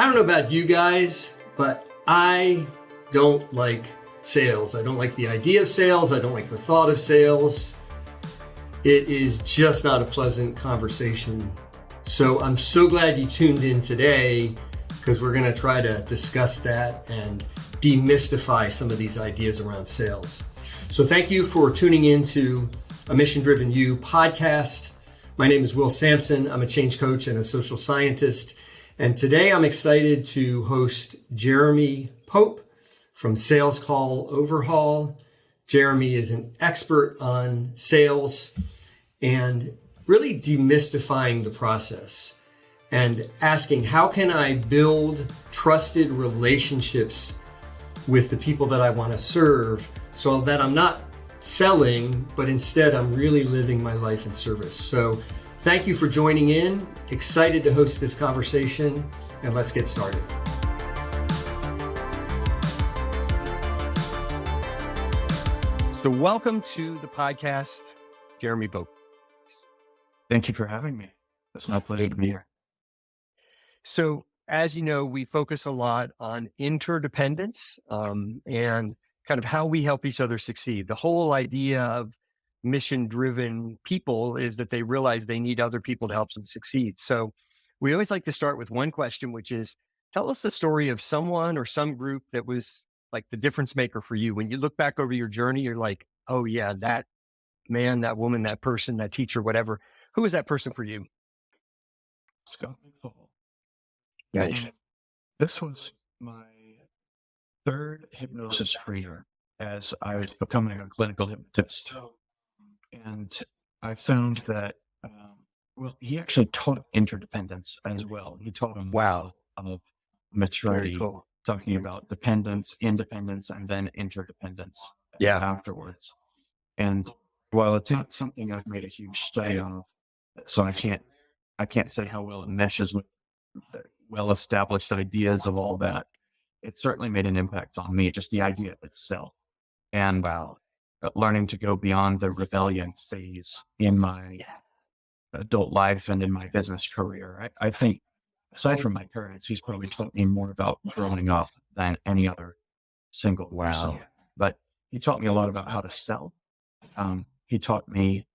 I don't know about you guys, but I don't like sales. I don't like the idea of sales. I don't like the thought of sales. It is just not a pleasant conversation. So I'm so glad you tuned in today because we're going to try to discuss that and demystify some of these ideas around sales. So thank you for tuning in to a Mission Driven You podcast. My name is Will Sampson. I'm a change coach and a social scientist. And today I'm excited to host Jeremy Pope from Sales Call Overhaul. Jeremy is an expert on sales and really demystifying the process and asking, how can I build trusted relationships with the people that I want to serve so that I'm not selling, but instead I'm really living my life in service. So thank you for joining in. Excited to host this conversation, and let's get started. So welcome to the podcast, Jeremy Pope. Thank you for having me. It's my pleasure to be here. So as you know, we focus a lot on interdependence and kind of how we help each other succeed. The whole idea of mission-driven people is that they realize they need other people to help them succeed. So we always like to start with one question, which is, tell us the story of someone or some group that was like the difference maker for you. When you look back over your journey, you're like, oh yeah, that man, that woman, that person, that teacher, whatever. Who is that person for you? Scott McFall. Nice. This was my third hypnosis trainer as I was becoming a clinical hypnotist. And I found that, he actually taught interdependence as well. He taught a model of maturity, talking about dependence, independence, and then interdependence afterwards. And while it's not something I've made a huge study of, so I can't say how well it meshes with the well-established ideas of all that, it certainly made an impact on me, just the idea itself. And learning to go beyond the rebellion phase in my adult life and in my business career. I think, aside from my parents, he's probably taught me more about growing up than any other single person. But he taught me a lot about how to sell. He taught me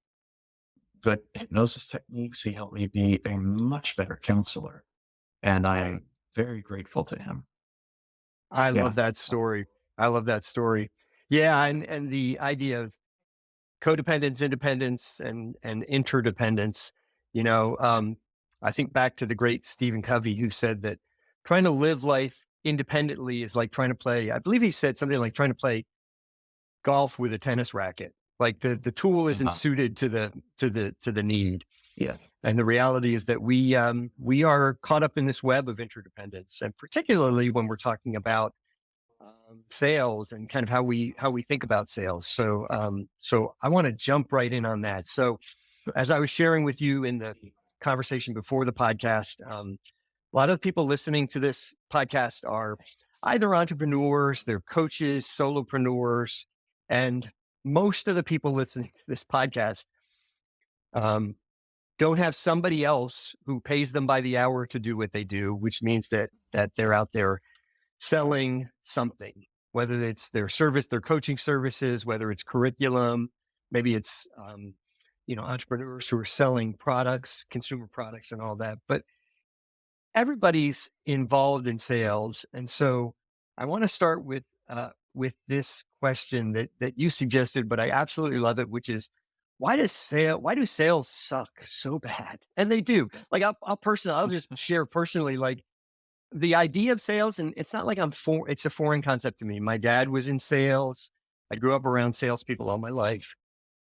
good hypnosis techniques. He helped me be a much better counselor. And I am very grateful to him. I love that story. Yeah. And the idea of codependence, independence, and interdependence, I think back to the great Stephen Covey, who said that trying to live life independently is like trying to play, I believe he said something like trying to play golf with a tennis racket. Like the tool isn't suited to the need. Yeah. And the reality is that we are caught up in this web of interdependence, and particularly when we're talking about sales and kind of how we think about sales. So I want to jump right in on that. So as I was sharing with you in the conversation before the podcast, a lot of the people listening to this podcast are either entrepreneurs, they're coaches, solopreneurs, and most of the people listening to this podcast don't have somebody else who pays them by the hour to do what they do, which means that they're out there selling something, whether it's their service, their coaching services, whether it's curriculum, maybe it's, entrepreneurs who are selling products, consumer products and all that, but everybody's involved in sales. And so I want to start with this question that you suggested, but I absolutely love it, which is, why do sales suck so bad? And they do. Like I'll just share personally, like the idea of sales, and it's not like it's a foreign concept to me. My dad was in sales. I grew up around salespeople all my life.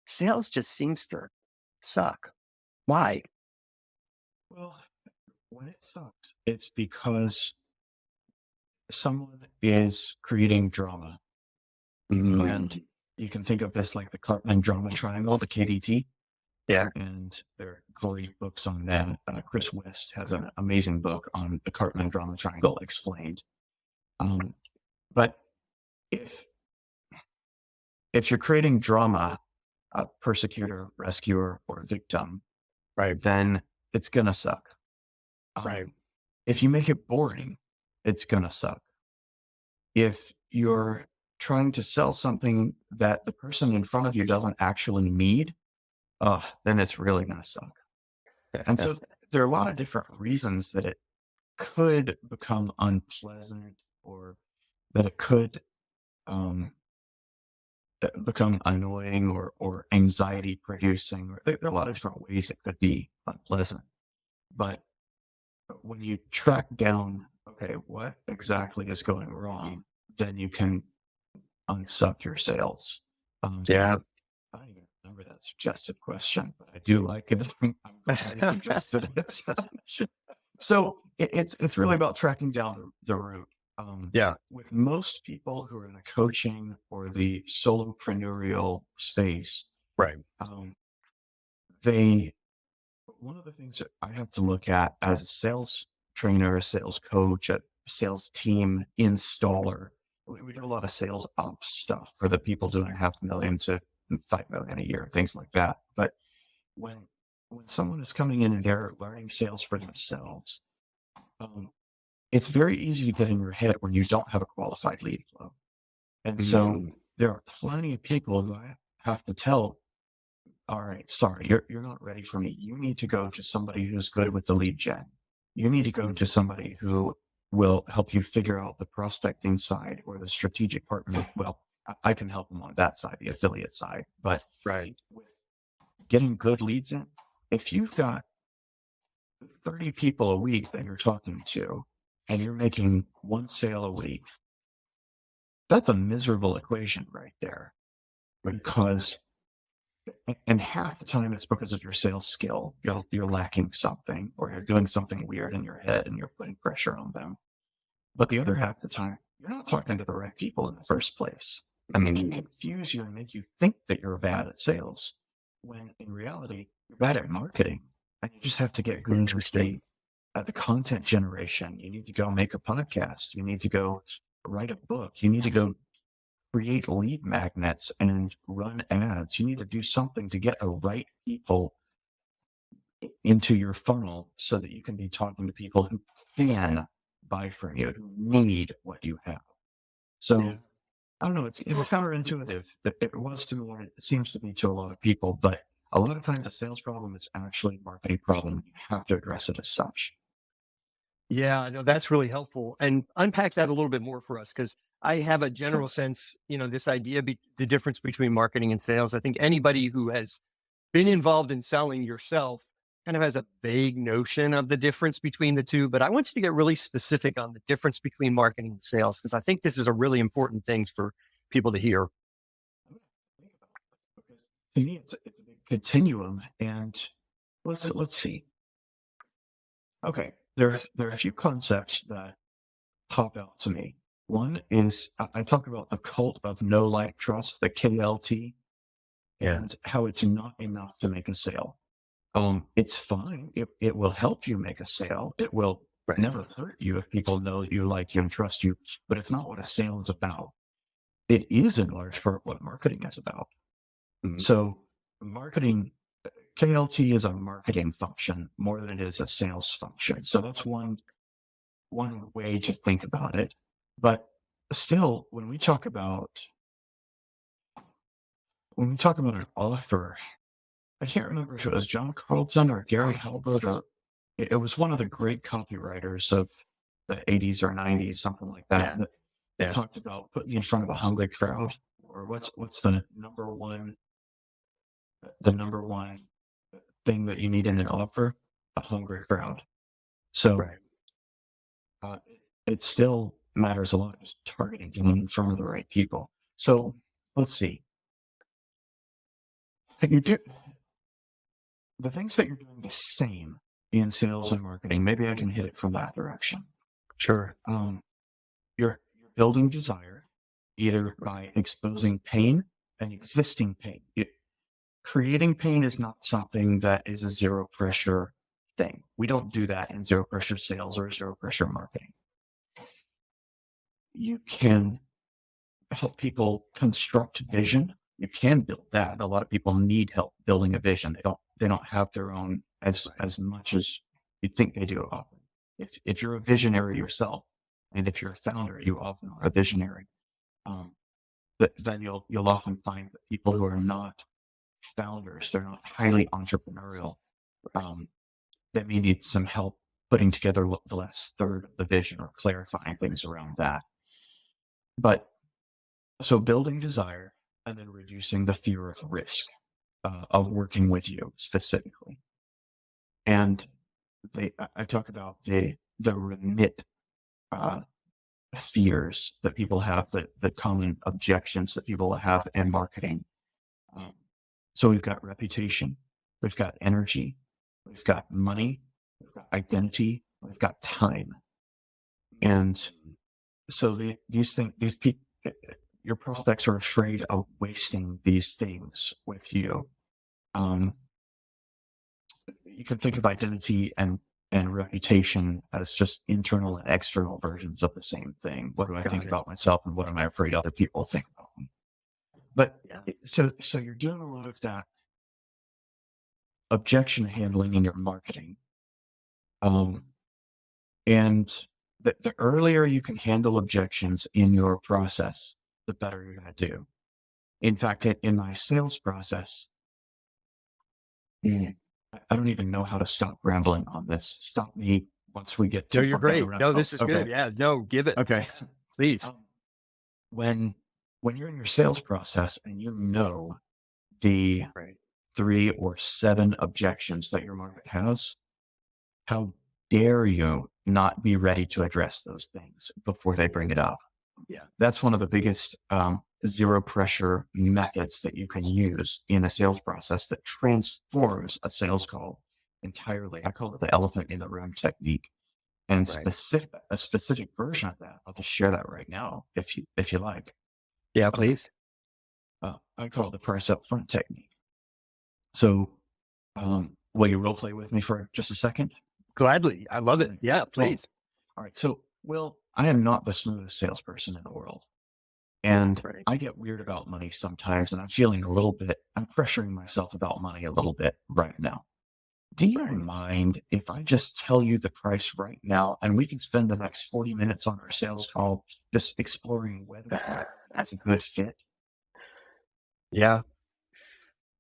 Sales just seems to suck. Why? Well, when it sucks, it's because someone is creating drama. And you can think of this like the Cartman drama triangle, the KDT. Yeah. And there are great books on that. Chris West has an amazing book on the Cartman drama triangle explained. But if you're creating drama, a persecutor, rescuer, or victim, right, then it's going to suck. Right. If you make it boring, it's going to suck. If you're trying to sell something that the person in front of you doesn't actually need, then it's really going to suck. And so there are a lot of different reasons that it could become unpleasant, or that it could um, become annoying, or anxiety producing. Or there are a lot of different ways it could be unpleasant. But when you track down, okay, what exactly is going wrong, then you can unsuck your sales. Yeah. I don't even remember that suggested question, but I do like it. I'm glad you suggested it. So it's really about tracking down the root. Yeah. With most people who are in the coaching or the solopreneurial space, Right. one of the things that I have to look at as a sales trainer, a sales coach, a sales team installer, we do a lot of sales ops stuff for the people doing $500,000 to $5 million a year, things like that. But when someone is coming in and they're learning sales for themselves, it's very easy to get in your head when you don't have a qualified lead flow. And so there are plenty of people who I have to tell, all right, sorry, you're not ready for me. You need to go to somebody who's good with the lead gen. You need to go to somebody who will help you figure out the prospecting side or the strategic partner. Well, I can help them on that side, the affiliate side. But Right. with getting good leads in, if you've got 30 people a week that you're talking to and you're making one sale a week, that's a miserable equation right there. Because, and half the time it's because of your sales skill. You're lacking something, or you're doing something weird in your head and you're putting pressure on them. But the other half of the time, you're not talking to the right people in the first place. I mean, they confuse you and make you think that you're bad at sales, when in reality, you're bad at marketing. And you just have to get good at the content generation. You need to go make a podcast. You need to go write a book. You need to go create lead magnets and run ads. You need to do something to get the right people into your funnel so that you can be talking to people who can buy from you, who need what you have. So I don't know, it's counterintuitive. It was to me, and it seems to be to a lot of people, but a lot of times a sales problem is actually a marketing problem. You have to address it as such. Yeah, no, that's really helpful. And unpack that a little bit more for us, because I have a general sense, this idea, the difference between marketing and sales. I think anybody who has been involved in selling yourself kind of has a vague notion of the difference between the two. But I want you to get really specific on the difference between marketing and sales, because I think this is a really important thing for people to hear. Because to me, it's a big continuum. And let's see. Okay, there are a few concepts that pop out to me. One is I talk about the cult of know, like, trust, the KLT, and how it's not enough to make a sale. It's fine. It will help you make a sale. It will never hurt you if people know you, like you, and trust you, but it's not what a sale is about. It is in large part what marketing is about. So marketing, KLT is a marketing function more than it is a sales function. So that's one way to think about it. But still, when we talk about an offer, I can't remember if it was John Carlton or Gary Halbert, or it was one of the great copywriters of the 80s or 90s, something like that. That talked about putting you in front of a hungry crowd, or what's the number one thing that you need in an offer? A hungry crowd. So it still matters a lot, just targeting in front of the right people. So let's see. You do the things that you're doing the same in sales and marketing. Maybe I can hit it from that direction. Sure. You're building desire either by exposing pain and existing pain. Creating pain is not something that is a zero pressure thing. We don't do that in zero pressure sales or zero pressure marketing. You can help people construct vision. You can build that. A lot of people need help building a vision. They don't have their own as much as you think they do often. If you're a visionary yourself and if you're a founder, you often are a visionary. Then you'll often find that people who are not founders, they're not highly entrepreneurial. They may need some help putting together the last third of the vision or clarifying things around that. But so building desire and then reducing the fear of risk of working with you specifically. And I talk about the remit fears that people have, the common objections that people have in marketing. So we've got reputation, we've got energy, we've got money, we've got identity, we've got time. And so these people, your prospects are afraid of wasting these things with you. You can think of identity and reputation as just internal and external versions of the same thing. What do I think about myself, and what am I afraid other people think about me? But so you're doing a lot of that objection handling in your marketing. And the earlier you can handle objections in your process, the better you're going to do. In fact, in my sales process, I don't even know how to stop rambling on this. Stop me once we get to. No, you're great. No, this is good. Yeah, no, give it. Okay, please. When you're in your sales process and you know the 3 or 7 objections that your market has, how dare you not be ready to address those things before they bring it up? Yeah, that's one of the biggest zero pressure methods that you can use in a sales process that transforms a sales call entirely. I call it the elephant in the room technique. And a specific version of that, I'll just share that right now if you like. Yeah, please. I call it the price up front technique. So will you role play with me for just a second? Gladly. I love it. Yeah, please. All right. So, Will, I am not the smoothest salesperson in the world. And I get weird about money sometimes, and I'm pressuring myself about money a little bit right now. Do you mind if I just tell you the price right now, and we can spend the next 40 minutes on our sales call just exploring whether that's a good fit? Yeah.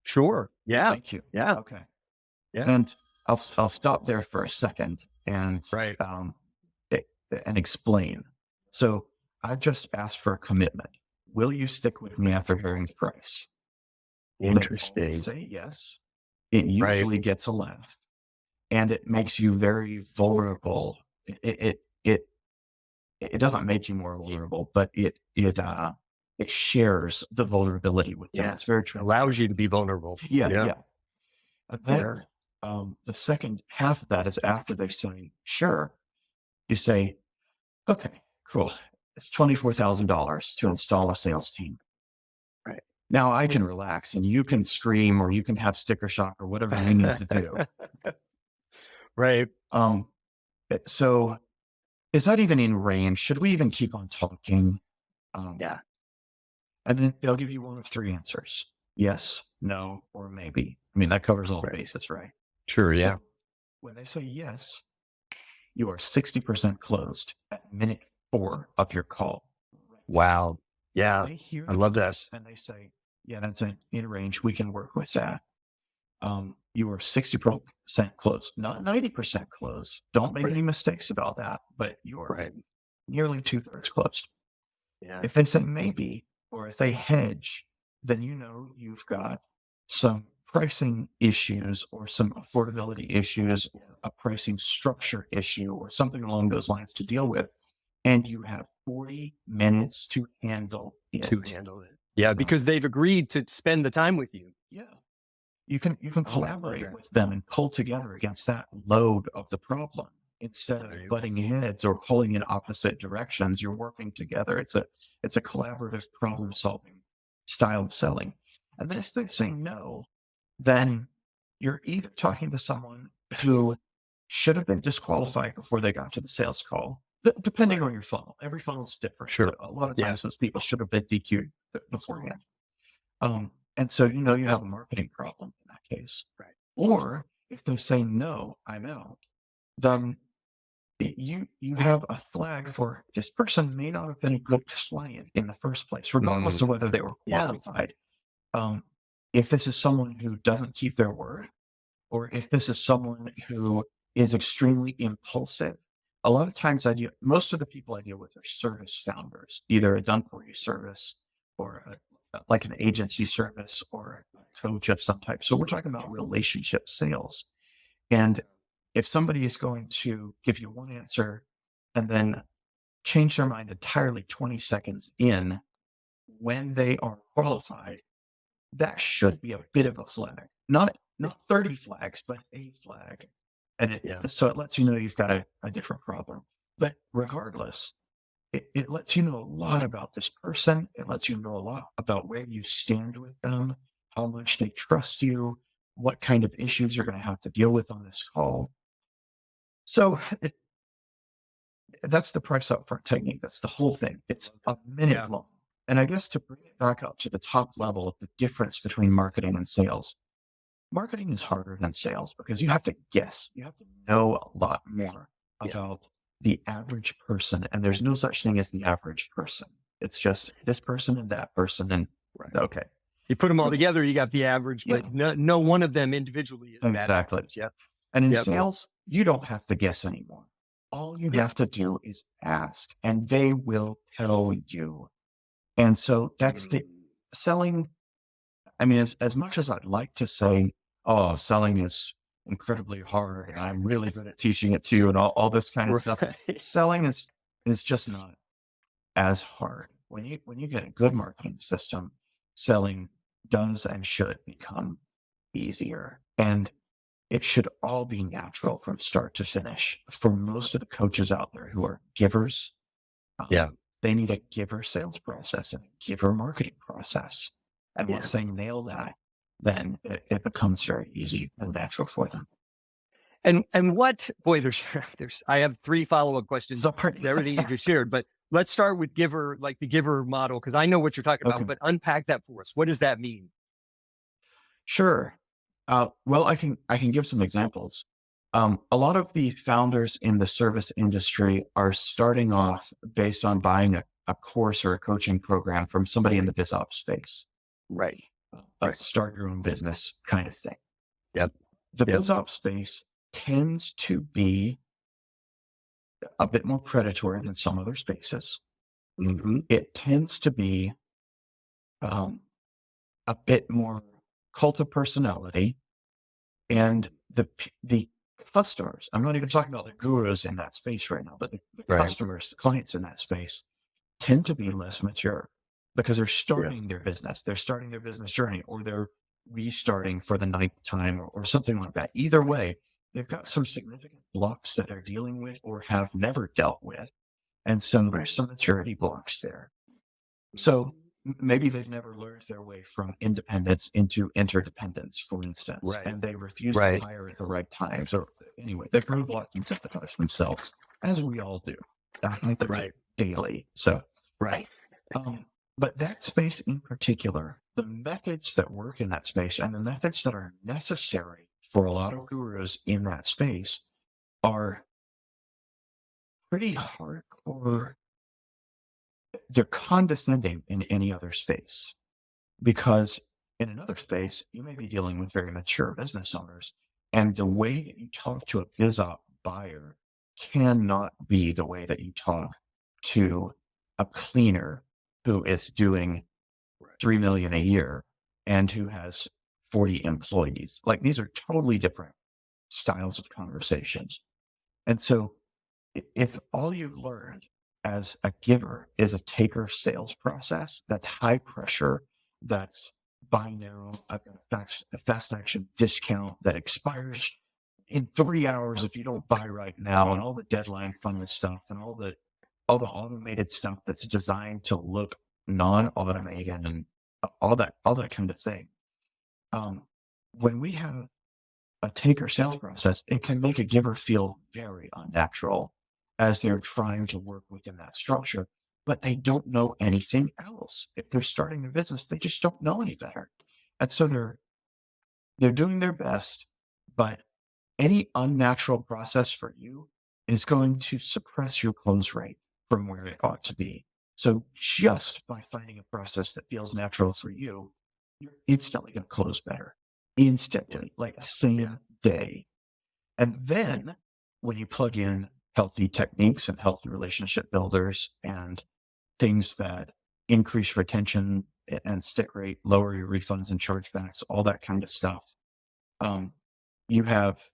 Sure. Yeah. Thank you. Yeah. Okay. Yeah. And I'll stop there for a second and and explain. So I just asked for a commitment. Will you stick with me after hearing the price? Interesting. Say yes. It usually gets a laugh, and it makes you very vulnerable. It doesn't make you more vulnerable, but it shares the vulnerability with them. It's very true. Allows you to be vulnerable. Yeah. And then the second half of that is after they say sure. You say, okay, cool. It's $24,000 to install a sales team. Right. Now I can relax and you can scream or you can have sticker shock or whatever you need to do. Right. So is that even in range? Should we even keep on talking? Yeah. And then they'll give you one of 3 answers. Yes, no, or maybe. I mean, that covers all the bases, right? Sure. Yeah. So when they say yes, you are 60% closed at minute 4 of your call. Wow. Yeah. They hear I love that. and they say, yeah, that's in range. We can work with that. You are 60% closed, not 90% closed. Don't make any mistakes about that, but you are nearly 2/3 closed. Yeah. If they say maybe, or if they hedge, then you know you've got some pricing issues or some affordability issues, a pricing structure issue, or something along those lines to deal with. And you have 40 minutes to handle it. Yeah, because they've agreed to spend the time with you. Yeah. You can collaborate with them and pull together against that load of the problem instead of butting heads or pulling in opposite directions. You're working together. It's a collaborative problem solving style of selling. And then if they say no, then you're either talking to someone who should have been disqualified before they got to the sales call, depending on your funnel. Every funnel is different. Sure. A lot of times those people should have been DQ'd beforehand. And so, you have a marketing problem in that case. Right. Or if they say, no, I'm out, then you have a flag for this person may not have been a good client in the first place, regardless of whether they were qualified. If this is someone who doesn't keep their word, or if this is someone who is extremely impulsive, a lot of times most of the people I deal with are service founders, either a done for you service or like an agency service or a coach of some type. So we're talking about relationship sales. And if somebody is going to give you one answer and then change their mind entirely 20 seconds in when they are qualified, that should be a bit of a flag. Not 30 flags, but a flag. And so it lets you know you've got a different problem. But regardless, it lets you know a lot about this person. It lets you know a lot about where you stand with them, how much they trust you, what kind of issues you're going to have to deal with on this call. So that's the price upfront technique. That's the whole thing. It's a minute long. And I guess to bring it back up to the top level of the difference between marketing and sales, marketing is harder than sales because you have to guess. You have to know a lot more about the average person. And there's no such thing as the average person. It's just this person and that person. And okay. You put them all together, you got the average, but no one of them individually is exactly. Yeah. And in sales, you don't have to guess anymore. All you have to do is ask, and they will tell you. And so that's the selling. I mean, as much as I'd like to say, oh, selling is incredibly hard, and I'm really good at teaching it to you and all this kind of stuff, selling is just not as hard. When you get a good marketing system, selling does and should become easier. And it should all be natural from start to finish. For most of the coaches out there who are givers, they need a giver sales process and a giver marketing process. And once they nail that, then it becomes very easy and natural for them. And what, boy, I have 3 follow-up questions to everything you just shared, but let's start with giver, like the giver model, because I know what you're talking about, but unpack that for us. What does that mean? Sure. Well, I can give some examples. A lot of the founders in the service industry are starting off based on buying a course or a coaching program from somebody in the biz ops space. Right. Start your own business kind of thing. Yep. The biz ops space tends to be a bit more predatory than some other spaces. It tends to be a bit more cult of personality, and the customers, I'm not even talking about the gurus in that space right now, but the customers, the clients in that space tend to be less mature because they're starting their business. They're starting their business journey, or they're restarting for the 9th time or something like that. Either way, they've got some significant blocks that they're dealing with or have never dealt with. And so there's some maturity blocks there. So maybe they've never learned their way from independence into interdependence, for instance, and they refuse to hire at the right times. Or anyway, they've roadblocked and sabotaged themselves, as we all do, daily. So, but that space in particular, the methods that work in that space and the methods that are necessary for a lot of gurus in that space are pretty hardcore. They're condescending in any other space, because in another space, you may be dealing with very mature business owners, and the way that you talk to a biz op buyer cannot be the way that you talk to a cleaner who is doing $3 million a year and who has 40 employees. Like, these are totally different styles of conversations. And so if all you've learned as a giver is a taker sales process that's high pressure, that's buy now, I've got a fast action discount that expires in 3 hours if you don't buy right now, and all the deadline funnel stuff and all the automated stuff that's designed to look non-automated and all that kind of thing. When we have a taker sales process, it can make a giver feel very unnatural as they're trying to work within that structure, but they don't know anything else. If they're starting their business, they just don't know any better. And so they're doing their best, but any unnatural process for you is going to suppress your close rate from where it ought to be. So just by finding a process that feels natural for you, you're instantly going to close better. Instantly, like same day. And then when you plug in healthy techniques and healthy relationship builders and things that increase retention and stick rate, lower your refunds and chargebacks, all that kind of stuff, you have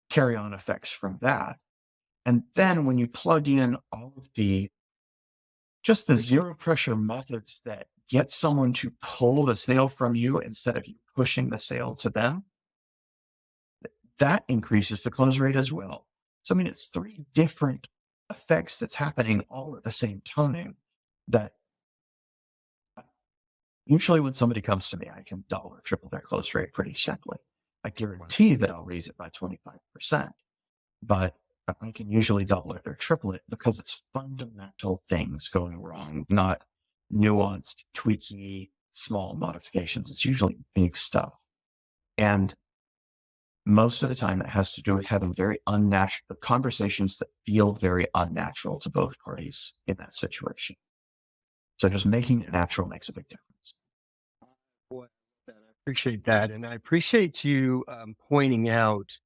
carry on effects from that. And then when you plug in all of the zero pressure methods that get someone to pull the sale from you instead of you pushing the sale to them, that increases the close rate as well. So, I mean, it's 3 different effects that's happening all at the same time that usually when somebody comes to me, I can double or triple their close rate pretty simply. I guarantee that I'll raise it by 25%, but I can usually double it or triple it because it's fundamental things going wrong, not nuanced, tweaky, small modifications. It's usually big stuff. And most of the time it has to do with having very unnatural conversations that feel very unnatural to both parties in that situation. So just making it natural makes a big difference. Boy, I appreciate that. And I appreciate you pointing out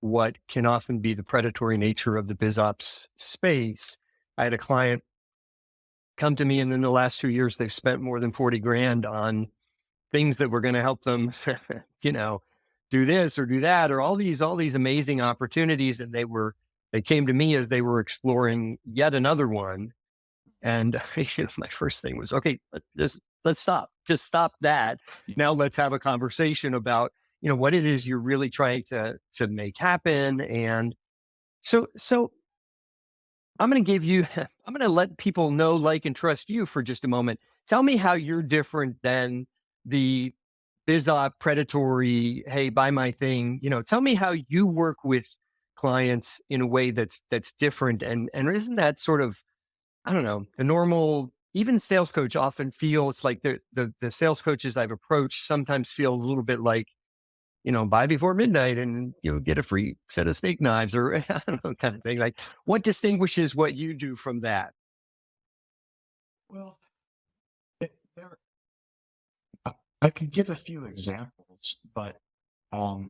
what can often be the predatory nature of the biz ops space. I had a client come to me, and in the last 2 years, they've spent more than 40 grand on things that were going to help them, do this or do that, or all these amazing opportunities. And they came to me as they were exploring yet another one. And my first thing was, okay, let's stop. Just stop that. Now let's have a conversation about, what it is you're really trying to make happen. And so I'm going to let people know, like, and trust you for just a moment. Tell me how you're different than the biz op predatory, hey, buy my thing. Tell me how you work with clients in a way that's different. And isn't that sort of, I don't know, the normal, even sales coach often feels like the sales coaches I've approached sometimes feel a little bit like, buy before midnight and you'll get a free set of steak knives or I don't know, kind of thing. Like, what distinguishes what you do from that? Well, I could give a few examples, but I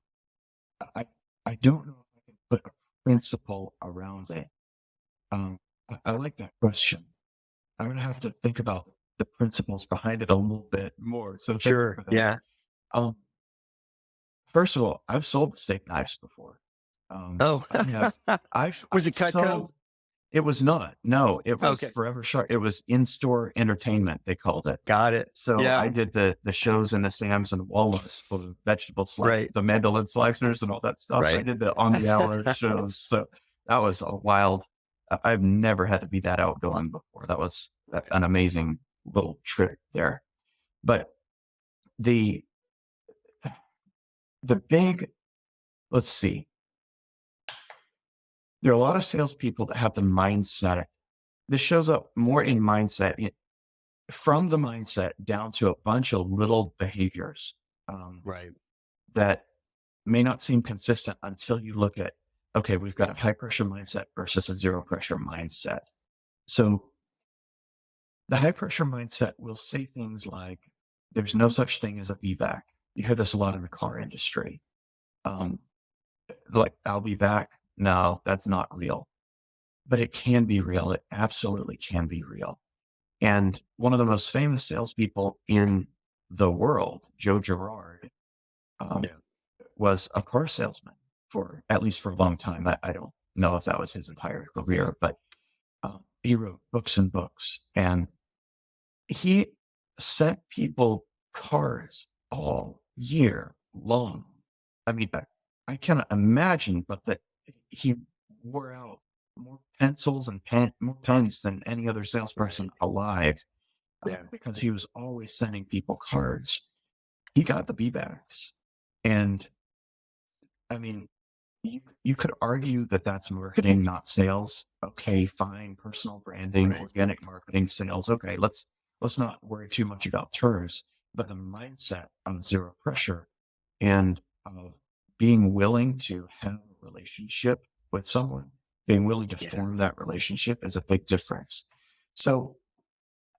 don't know if I can put a principle around it. I like that question. I'm going to have to think about the principles behind it a little bit more. So Sure. Yeah. First of all, I've sold steak knives before. Was it Cutco? It was not. No, it was Okay. Forever Shark. It was in-store entertainment, they called it. Got it. So Yeah. I did the shows in the Sam's and Walmart's for the vegetable slice, Right. the mandolin slicers and all that stuff. Right. I did the on the hour shows. So that was a wild. I've never had to be that outgoing before. That was an amazing little trick there. But the big, let's see. There are a lot of salespeople that have the mindset. This shows up more in mindset, from the mindset down to a bunch of little behaviors Right. that may not seem consistent until you look at, okay, we've got a high pressure mindset versus a zero pressure mindset. So the high pressure mindset will say things like, there's no such thing as a be back. You hear this a lot in the car industry. Like, I'll be back. No, that's not real. But it can be real. It absolutely can be real. And one of the most famous salespeople in the world, Joe Girard, was a car salesman at least for a long time. I don't know if that was his entire career, but he wrote books and books. And he sent people cars all year long. I mean, I cannot imagine, but that he wore out more pencils and more pens than any other salesperson alive. Because he was always sending people cards. He got the B-backs. And I mean, you could argue that that's marketing, not sales. Okay, fine. Personal branding, organic marketing, sales. Okay, let's not worry too much about terms. But the mindset of zero pressure and of being willing to have a relationship with someone being willing to form that relationship is a big difference. So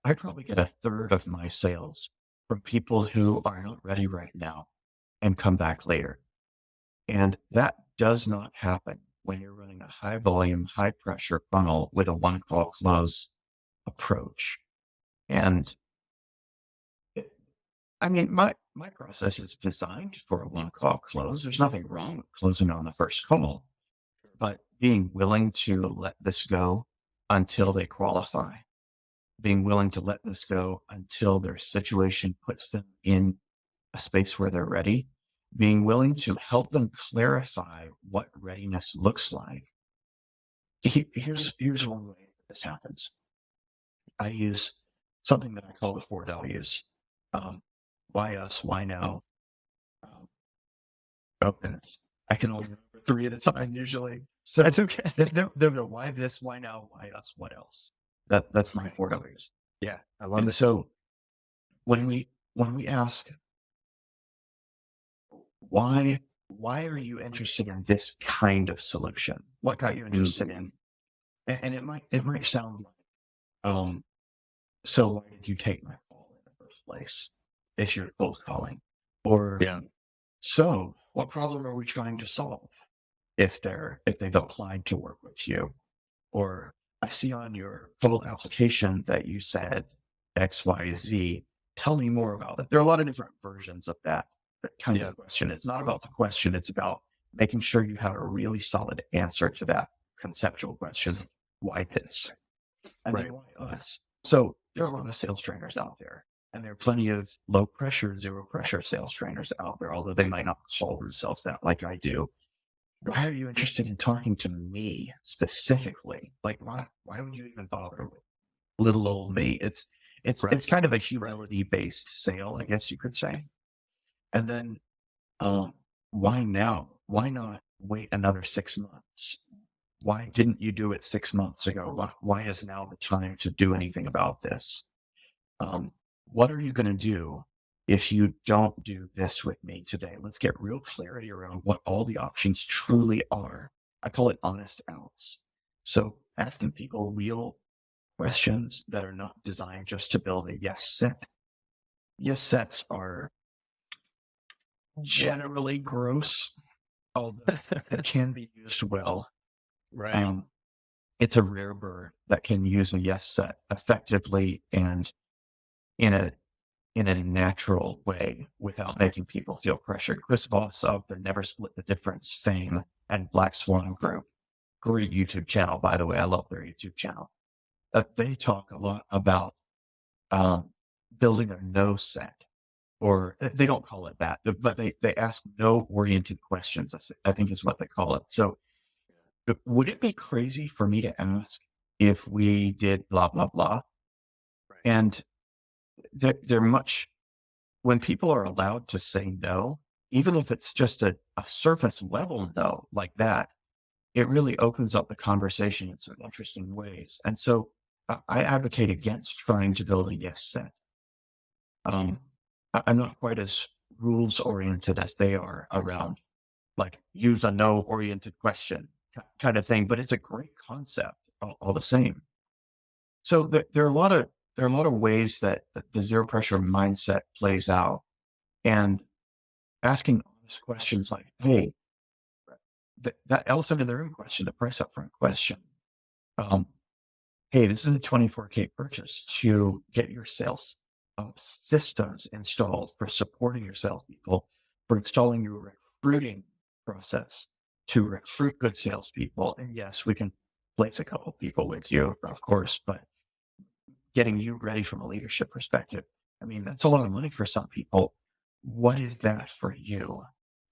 I probably get a third of my sales from people who are not ready right now and come back later. And that does not happen when you're running a high volume, high pressure funnel with a one call close approach. And I mean, my process is designed for a one call close. There's nothing wrong with closing on the first call, but being willing to let this go until they qualify, being willing to let this go until their situation puts them in a space where they're ready, being willing to help them clarify what readiness looks like. Here's one way this happens. I use something that I call the 4 W's. Why us? Why now? Openness. I can only remember 3 at a time usually. So That's okay. no, why this? Why now? Why us? What else? That's my 4 W's. Yeah, I love And it. so when we ask why are you interested in this kind of solution? What got you interested in? And it might sound like, so why did you take my call in the first place? If you're cold calling, or so what problem are we trying to solve? If they've applied to work with you, or I see on your full application that you said X, Y, Z. Tell me more about it. There are a lot of different versions of that kind of question. It's not about the question. It's about making sure you have a really solid answer to that conceptual question. Why this? And then why us? So there are a lot of sales trainers out there, and there are plenty of low pressure, zero pressure sales trainers out there, although they might not call themselves that like I do. Why are you interested in talking to me specifically? Like, why would you even bother with little old me? It's kind of a humility based sale, I guess you could say. And then, why now? Why not wait another 6 months? Why didn't you do it 6 months ago? Why is now the time to do anything about this? What are you going to do if you don't do this with me today? Let's get real clarity around what all the options truly are. I call it honest outs. So asking people real questions that are not designed just to build a yes set. Yes sets are generally gross, although they can be used well. Right. It's a rare bird that can use a yes set effectively and in a natural way without making people feel pressured. Chris Voss of the Never Split the Difference fame and Black Swan Group, great YouTube channel, by the way. I love their YouTube channel. They talk a lot about building a no set, or they don't call it that, but they ask no oriented questions, I think is what they call it. So would it be crazy for me to ask if we did blah, blah, blah? And they're much, when people are allowed to say no, even if it's just a surface level no like that, it really opens up the conversation in some interesting ways. And so I advocate against trying to build a yes set. I'm not quite as rules oriented as they are around like use a no oriented question kind of thing, but it's a great concept all the same. So there are a lot of ways that the zero pressure mindset plays out, and asking honest questions like, hey, that elephant in the room question, the price upfront question. Hey, this is a 24K purchase to get your sales systems installed, for supporting your salespeople, for installing your recruiting process to recruit good salespeople. And yes, we can place a couple people with you, of course, but getting you ready from a leadership perspective, I mean, that's a lot of money for some people. What is that for you?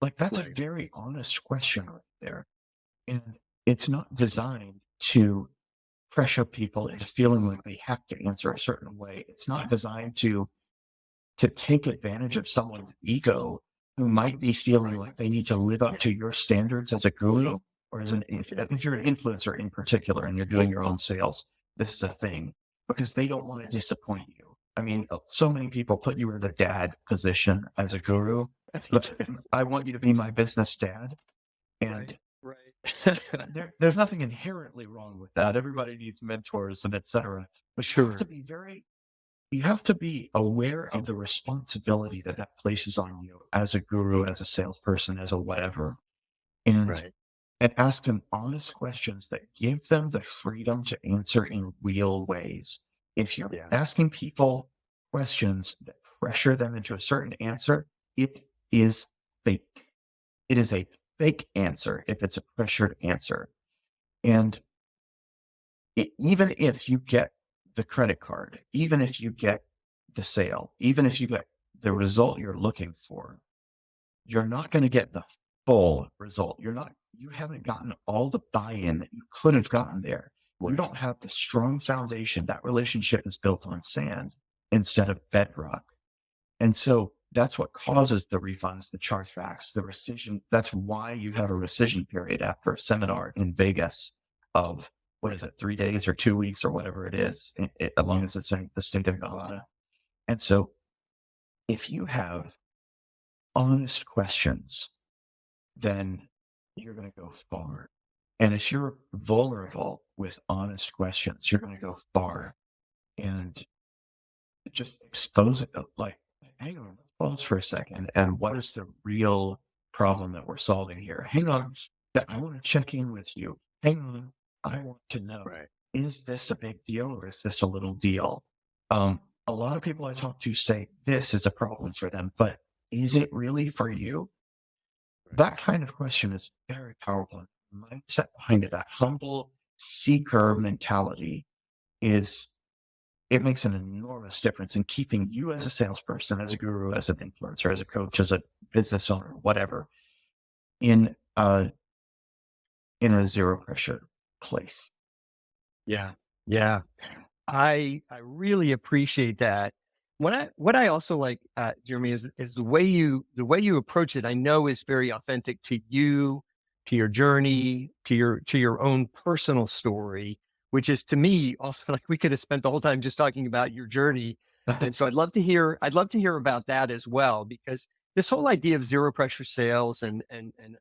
Like, that's a very honest question right there. And it's not designed to pressure people into feeling like they have to answer a certain way. It's not designed to take advantage of someone's ego who might be feeling like they need to live up to your standards as a guru, or if you're an influencer in particular and you're doing your own sales, this is a thing, because they don't want to disappoint you. I mean, so many people put you in the dad position as a guru. Look, I want you to be my business dad. And there's nothing inherently wrong with that. Everybody needs mentors and etc. But Sure. you have to be aware of the responsibility that places on you as a guru, as a salesperson, as a whatever, and Right. and ask them honest questions that give them the freedom to answer in real ways. If you're Yeah. asking people questions that pressure them into a certain answer, it is fake. It is a fake answer if it's a pressured answer. And even if you get the credit card, even if you get the sale, even if you get the result you're looking for, you're not going to get the full result. You haven't gotten all the buy-in that you could have gotten there. You don't have the strong foundation. That relationship is built on sand instead of bedrock. And so that's what causes the refunds, the chargebacks, the rescission. That's why you have a rescission period after a seminar in Vegas of, what is it, 3 days or 2 weeks or whatever it is, as long as it's in the state of Nevada. And so if you have honest questions, then you're going to go far. And if you're vulnerable with honest questions, you're going to go far. And just expose it, like, hang on, let's pause for a second. And what is the real problem that we're solving here? Hang on, I want to check in with you. Hang on, I want to know, is this a big deal or is this a little deal? A lot of people I talk to say this is a problem for them, but is it really for you? That kind of question is very powerful. The mindset behind it, that humble seeker mentality, it makes an enormous difference in keeping you as a salesperson, as a guru, as an influencer, as a coach, as a business owner, whatever, in a zero pressure place. Yeah. Yeah. I really appreciate that. What I also like, Jeremy, is the way you approach it. I know is very authentic to you, to your journey, to your own personal story, which is to me also like we could have spent the whole time just talking about your journey. And so I'd love to hear about that as well, because this whole idea of zero pressure sales and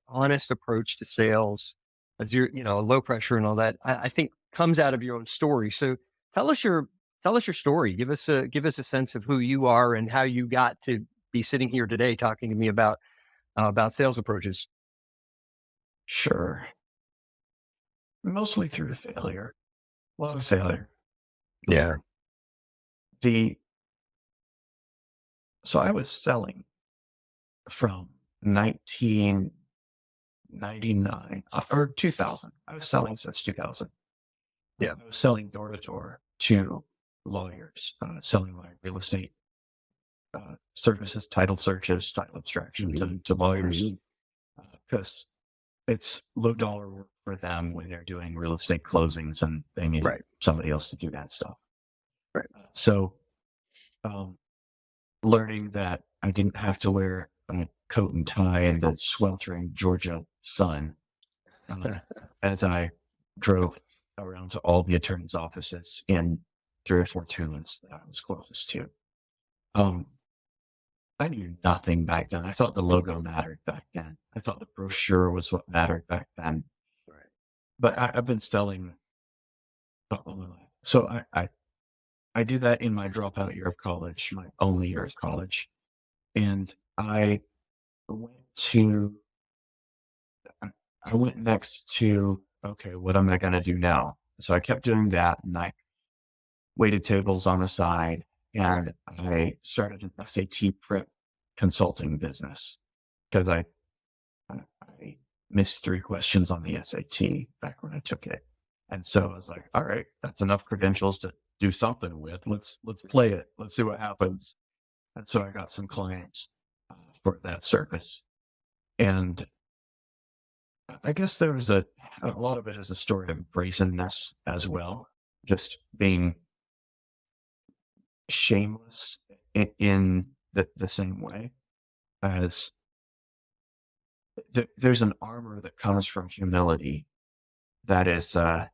honest approach to sales, a low pressure and all that, I think comes out of your own story. So tell us your story. Give us a sense of who you are and how you got to be sitting here today talking to me about sales approaches. Sure. Mostly through failure. A lot of failure. Yeah. So I was selling from 1999 or 2000. I was selling since 2000. Yeah. I was selling door to door to lawyers, selling my real estate services, title searches, title abstraction to lawyers, because it's low dollar work for them when they're doing real estate closings and they need somebody else to do that stuff. Right. So, learning that I didn't have to wear a coat and tie in the sweltering Georgia sun as I drove around to all the attorney's offices in 3 or 4 towns that I was closest to. I knew nothing back then. I thought the logo mattered back then. I thought the brochure was what mattered back then. Right. But I've been selling. So I did that in my dropout year of college, my only year of college. And I went next to, okay, what am I going to do now? So I kept doing that, and I waited tables on the side, and I started an SAT prep consulting business because I missed 3 questions on the SAT back when I took it. And so I was like, all right, that's enough credentials to do something with. Let's play it. Let's see what happens. And so I got some clients for that service. And I guess there was a lot of it is a story of brazenness as well, just being shameless in the same way as there's an armor that comes from humility that is, I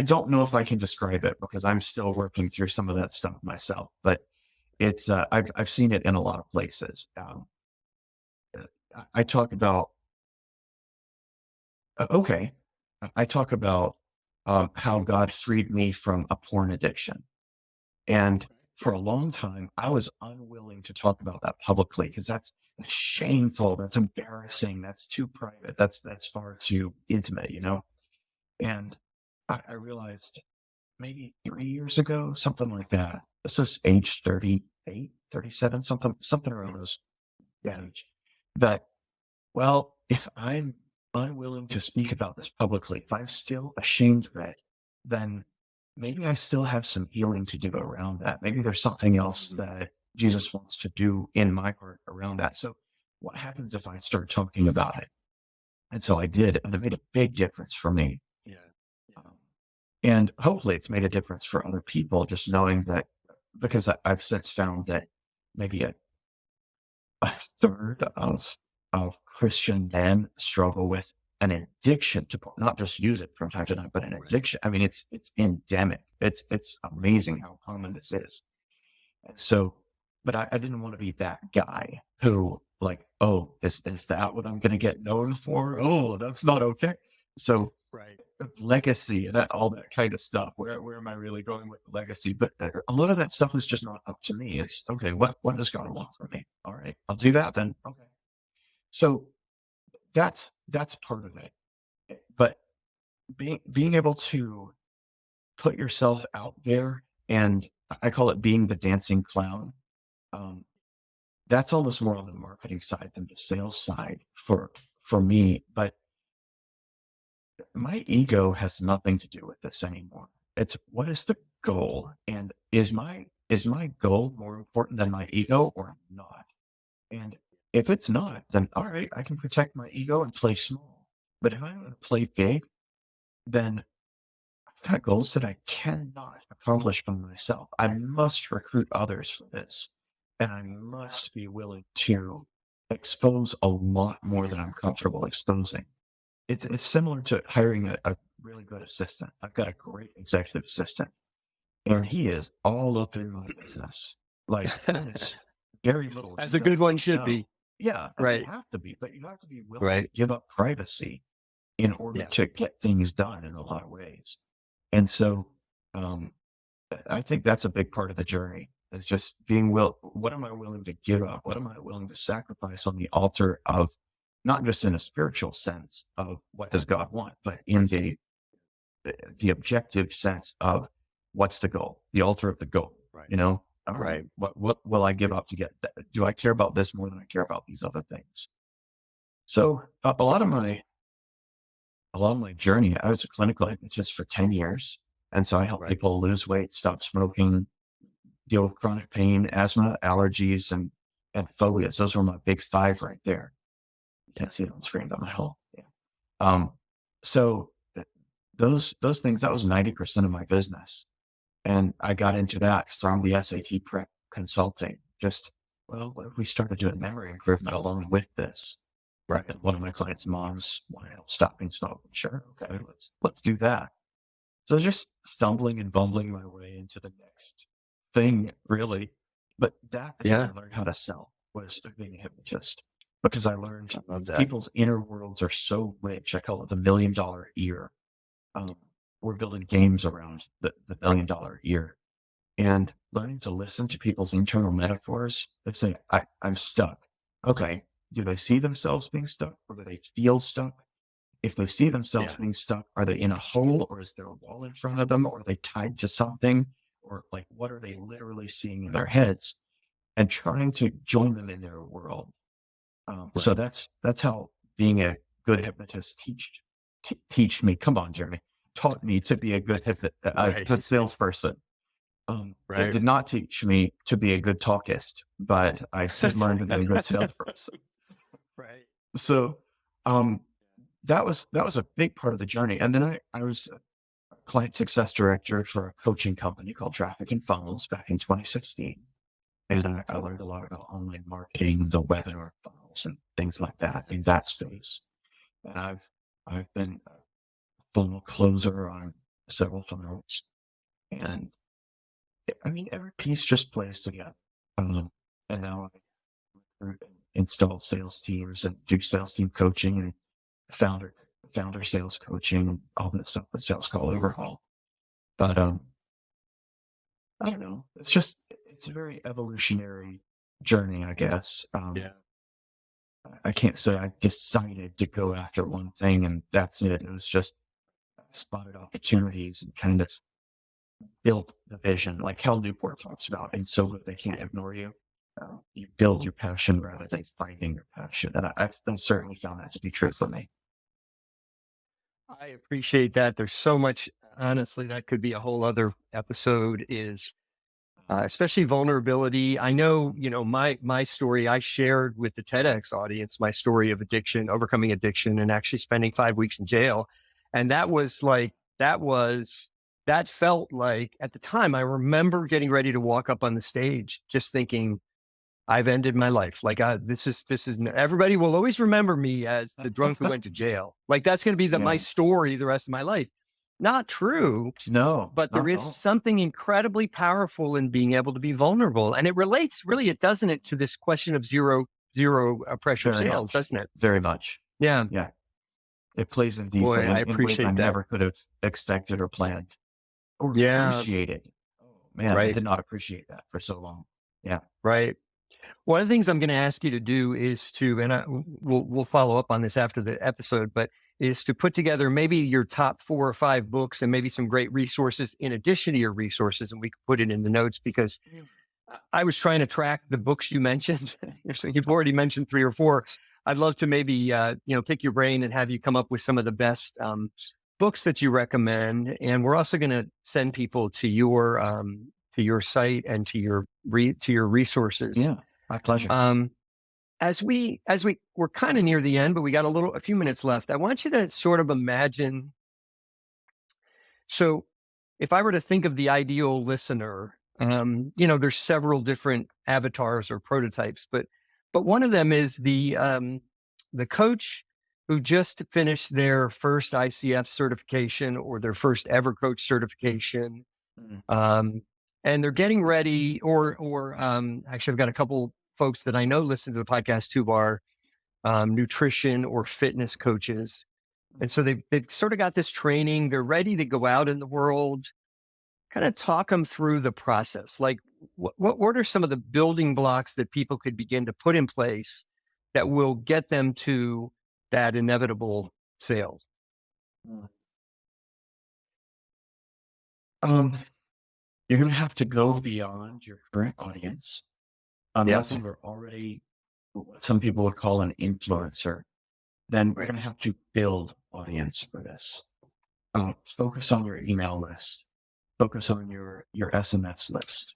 don't know if I can describe it because I'm still working through some of that stuff myself, but it's, I've seen it in a lot of places. I talk about Okay. I talk about how God freed me from a porn addiction. And for a long time, I was unwilling to talk about that publicly because that's shameful. That's embarrassing. That's too private. That's far too intimate, you know? And I realized maybe 3 years ago, something like that. This was age 38, 37, something around those that age. That, well, if I'm unwilling to speak about this publicly, if I'm still ashamed of it, then maybe I still have some healing to do around that. Maybe there's something else that Jesus wants to do in my heart around that. So what happens if I start talking about it? And so I did, and it made a big difference for me. Yeah. Um, and hopefully it's made a difference for other people, just knowing that, because I've since found that maybe a third of Christian men struggle with an addiction to porn, not just use it from time to time, but an addiction. I mean, it's endemic. It's amazing how common this is. And so, but I didn't want to be that guy who like, oh, is that what I'm going to get known for? Oh, that's not okay. So Right. legacy and all that kind of stuff. Where am I really going with legacy? But a lot of that stuff is just not up to me. It's okay. What does God want from me? All right, I'll do that then. Okay. So that's part of it. But being able to put yourself out there, and I call it being the dancing clown. That's almost more on the marketing side than the sales side for me. But my ego has nothing to do with this anymore. It's what is the goal, and is my goal more important than my ego or not? And if it's not, then all right, I can protect my ego and play small. But if I'm going to play big, then I've got goals that I cannot accomplish by myself. I must recruit others for this, and I must be willing to expose a lot more than I'm comfortable exposing. It's similar to hiring a really good assistant. I've got a great executive assistant, and he is all up in my business. Like, there's very little. As a good one should be. Yeah, Right. You have to be, but you have to be willing Right. to give up privacy in order Yeah. to get things done in a lot of ways. And so, I think that's a big part of the journey. Is just being what am I willing to give up? What am I willing to sacrifice on the altar of, not just in a spiritual sense of what does God want, but in the objective sense of what's the goal, the altar of the goal, Right. you know? Right. What will I give up to get that? Do I care about this more than I care about these other things? So a lot of my journey, I was a clinical hypnotist for 10 years. And so I help people lose weight, stop smoking, deal with chronic pain, asthma, allergies, and phobias. Those were my big five right there. You can't see it on screen, but my whole, yeah. So those things, that was 90% of my business. And I got into that from the SAT prep consulting. Just, well, what if we started doing memory improvement along with this? Right. And one of my clients' moms wanted help stopping smoking. Sure. Okay. Let's do that. So just stumbling and bumbling my way into the next thing, really. But that is when I learned how to sell, was being a hypnotist, because I learned people's inner worlds are so rich. I call it the $1 million ear. We're building games around the $1 million ear, and learning to listen to people's internal metaphors. They say, I'm stuck. Okay. Do they see themselves being stuck, or do they feel stuck? If they see themselves being stuck, are they in a hole, or is there a wall in front of them? Or are they tied to something? Or like, what are they literally seeing in their heads? And trying to join them in their world. So that's how being a good hypnotist teach me. Come on, Jeremy. Taught me to be a good salesperson. It did not teach me to be a good talkist, but I did learn to be a good salesperson. Right. So, that was a big part of the journey. And then I was a client success director for a coaching company called Traffic and Funnels back in 2016. And I learned a lot about online marketing, the webinar funnels, and things like that in that space. And I've been a funnel closer on several funnels. And I mean, every piece just plays together. And now I install sales teams and do sales team coaching and founder sales coaching, all that stuff with Sales Call Overhaul. But I don't know. It's a very evolutionary journey, I guess. I can't say I decided to go after one thing and that's it. It was just I spotted opportunities and kind of built the vision, like Hal Newport talks about. And so that they can't ignore you. You build your passion rather than finding your passion. And I've certainly found that to be true for me. I appreciate that. There's so much, honestly, that could be a whole other episode is especially vulnerability. I know, my story, I shared with the TEDx audience, my story of addiction, overcoming addiction, and actually spending 5 weeks in jail. And that felt like at the time, I remember getting ready to walk up on the stage, just thinking, I've ended my life. Like, this is, everybody will always remember me as the drunk who went to jail. Like, that's going to be my story the rest of my life. Not true. No, but there is something incredibly powerful in being able to be vulnerable. And it relates really, doesn't it, to this question of zero pressure Very sales, much. doesn't it? Very much. Yeah. Yeah. It plays in deep Boy, ways, I in ways appreciate I that. never could have expected or planned or Yeah. appreciated. Oh, man, I Right. did not appreciate that for so long. Yeah. Right. One of the things I'm going to ask you to do is to, and we'll follow up on this after the episode, but is to put together maybe your top 4 or 5 books and maybe some great resources in addition to your resources. And we can put it in the notes because I was trying to track the books you mentioned. So you've already mentioned 3 or 4. I'd love to maybe, pick your brain and have you come up with some of the best books that you recommend. And we're also going to send people to your site and to your resources. Yeah. My pleasure. As we're kind of near the end, but we got a few minutes left. I want you to sort of imagine. So if I were to think of the ideal listener, there's several different avatars or prototypes, but one of them is the coach who just finished their first ICF certification or their first ever coach certification. And they're getting ready or actually I've got a couple folks that I know listen to the podcast who are nutrition or fitness coaches. And so they've sort of got this training. They're ready to go out in the world, kind of talk them through the process. Like what are some of the building blocks that people could begin to put in place that will get them to that inevitable sale? You're going to have to go beyond your current audience. Unless you're already what some people would call an influencer, then we're going to have to build audience for this. Focus on your email list. Focus on your SMS list.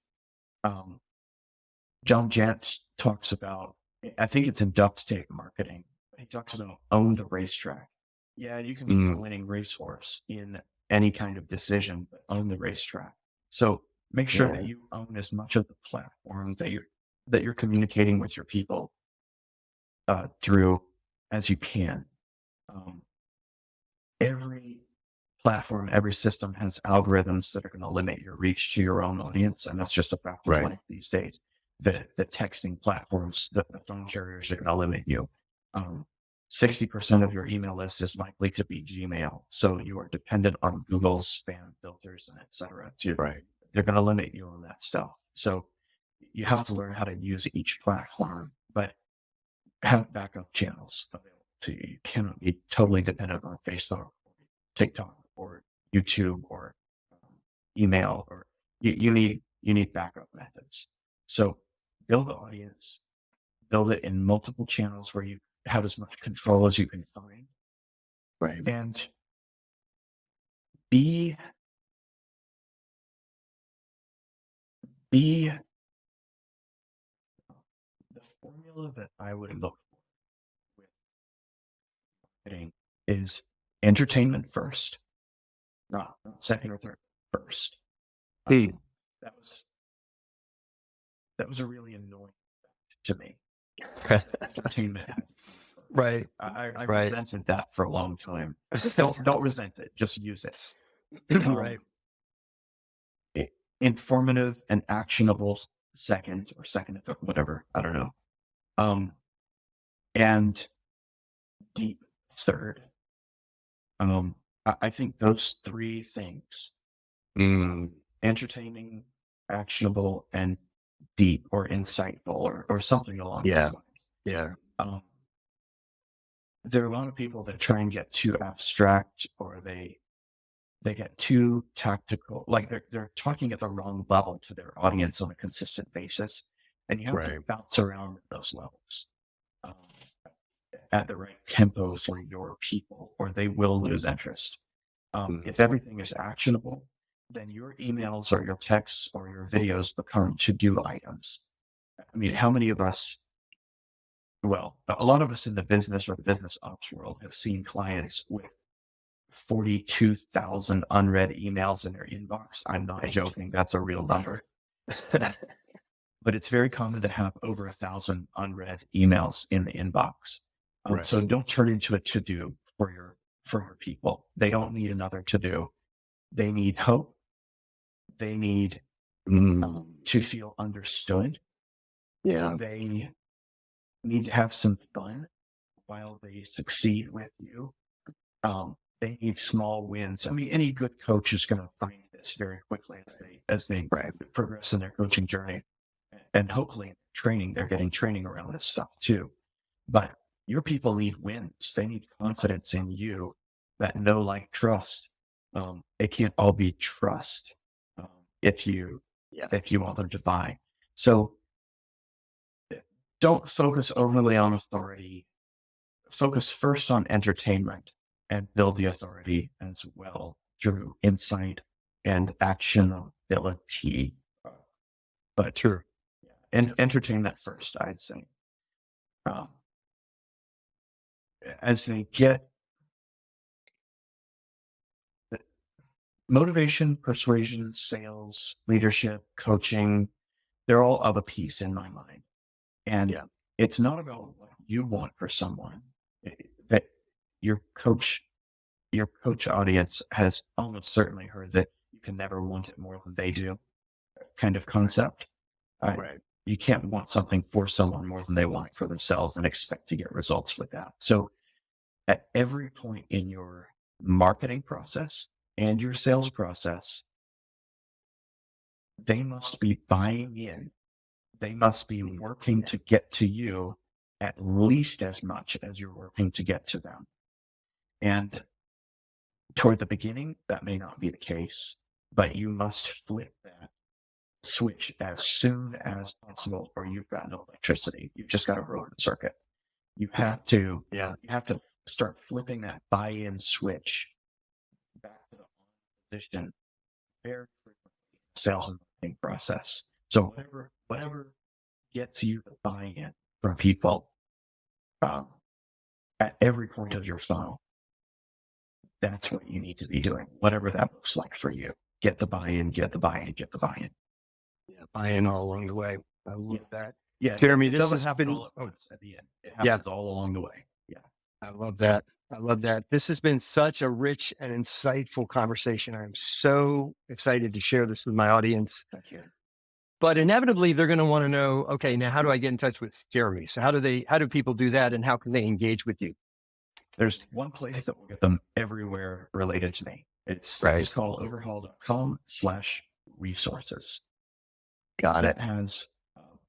John Jett talks about, I think it's in Duck State Marketing. He talks about own the racetrack. Yeah, you can be a winning racehorse in any kind of decision, but own the racetrack. So make sure that you own as much of the platform that you're communicating with your people through as you can. Every platform, every system has algorithms that are going to limit your reach to your own audience, and that's just a fact of life these days. The texting platforms, the phone carriers are going to limit you. 60% of your email list is likely to be Gmail, so you are dependent on Google's spam filters and etc. They're going to limit you on that stuff. So you have to learn how to use each platform, but have backup channels available to you. You cannot be totally dependent on Facebook, or TikTok, or YouTube, or email, or you need backup methods. So build the audience, build it in multiple channels where you have as much control as you can find. And be the formula that I would look for with marketing is entertainment first, not second or third, first. That was a really annoying fact to me. Entertainment. Right. I resented that for a long time. Don't resent it. Just use it. Right. Informative and actionable second or second, whatever. I don't know. And deep third. I think those three things, entertaining, actionable, and deep or insightful or something along those lines. Yeah. There are a lot of people that try and get too abstract, or they get too tactical, like they're talking at the wrong level to their audience on a consistent basis, and you have to bounce around those levels at the right tempo for your people, or they will lose interest. If everything is actionable, then your emails or your texts or your videos become to-do items. I mean, how many of us, well, a lot of us in the business or the business ops world have seen clients with 42,000 unread emails in their inbox. I'm not joking. That's a real number. But it's very common to have over 1,000 unread emails in the inbox. So don't turn into a to-do for your people. They don't need another to-do. They need hope. They need to feel understood. Yeah. They need to have some fun while they succeed with you. They need small wins. I mean, any good coach is going to find this very quickly as they progress in their coaching journey. And hopefully in training, they're getting training around this stuff too. But your people need wins. They need confidence in you, that know, like, trust. It can't all be trust if you want them to buy. So don't focus overly on authority. Focus first on entertainment and build the authority as well through insight and actionability. But Sure. And entertain that first, I'd say. As they get motivation, persuasion, sales, leadership, coaching, they're all of a piece in my mind. And it's not about what you want for someone. That your coach audience has almost certainly heard that you can never want it more than they do kind of concept. You can't want something for someone more than they want it for themselves and expect to get results with that. So at every point in your marketing process and your sales process, they must be buying in. They must be working to get to you at least as much as you're working to get to them. And toward the beginning, that may not be the case, but you must flip that switch as soon as possible, or you've got no electricity. You've just got a broken circuit. You have to start flipping that buy-in switch back to the position very frequently in the sales and marketing process. So whatever gets you the buy-in from people at every point of your funnel, that's what you need to be doing, whatever that looks like for you. Get the buy-in, get the buy-in, get the buy-in. Yeah, buy-in all along the way. I love that. Yeah, Jeremy, this doesn't has happen been all at once at the end. It happens all along the way. Yeah. I love that. I love that. This has been such a rich and insightful conversation. I'm so excited to share this with my audience. Thank you. But inevitably, they're going to want to know, okay, now how do I get in touch with Jeremy? So how do people do that, and how can they engage with you? There's one place that will get them everywhere related to me. It's salescalloverhaul.com/resources. Got it. That has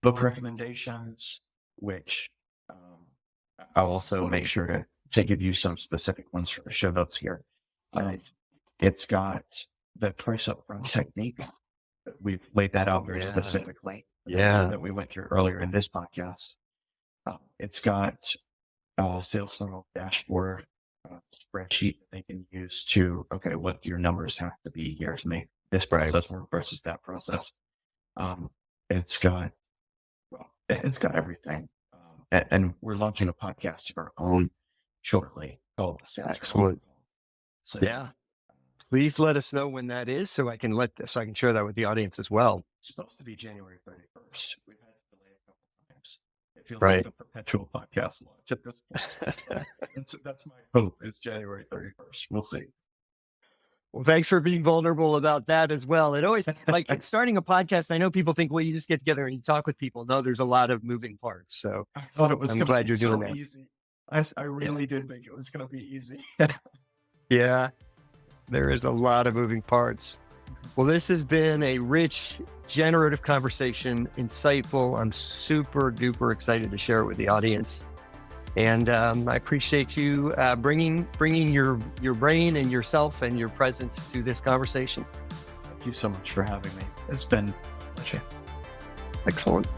book recommendations, which I'll also make sure to give you some specific ones for the show notes here. It's got the price upfront technique. We've laid that out very specifically. That we went through earlier in this podcast. It's got a sales funnel dashboard spreadsheet that they can use to, what your numbers have to be here to make this process work versus that process. It's got everything. And we're launching a podcast of our own shortly called Sales Call Overhaul. So, please let us know when that is, so I can share that with the audience as well. It's supposed to be January 31st. We've had to delay a couple times. It feels like a perpetual podcast launch at this point. That's my hope. It's January 31st. We'll see. Well, thanks for being vulnerable about that as well. It always, like starting a podcast, I know people think, well, you just get together and you talk with people. No, there's a lot of moving parts. So I thought it was I'm glad you're doing that. easy. I really did think it was going to be easy. Yeah, there is a lot of moving parts. Well, this has been a rich, generative conversation, insightful. I'm super duper excited to share it with the audience. And I appreciate you bringing your brain and yourself and your presence to this conversation. Thank you so much for having me. It's been a pleasure. Excellent.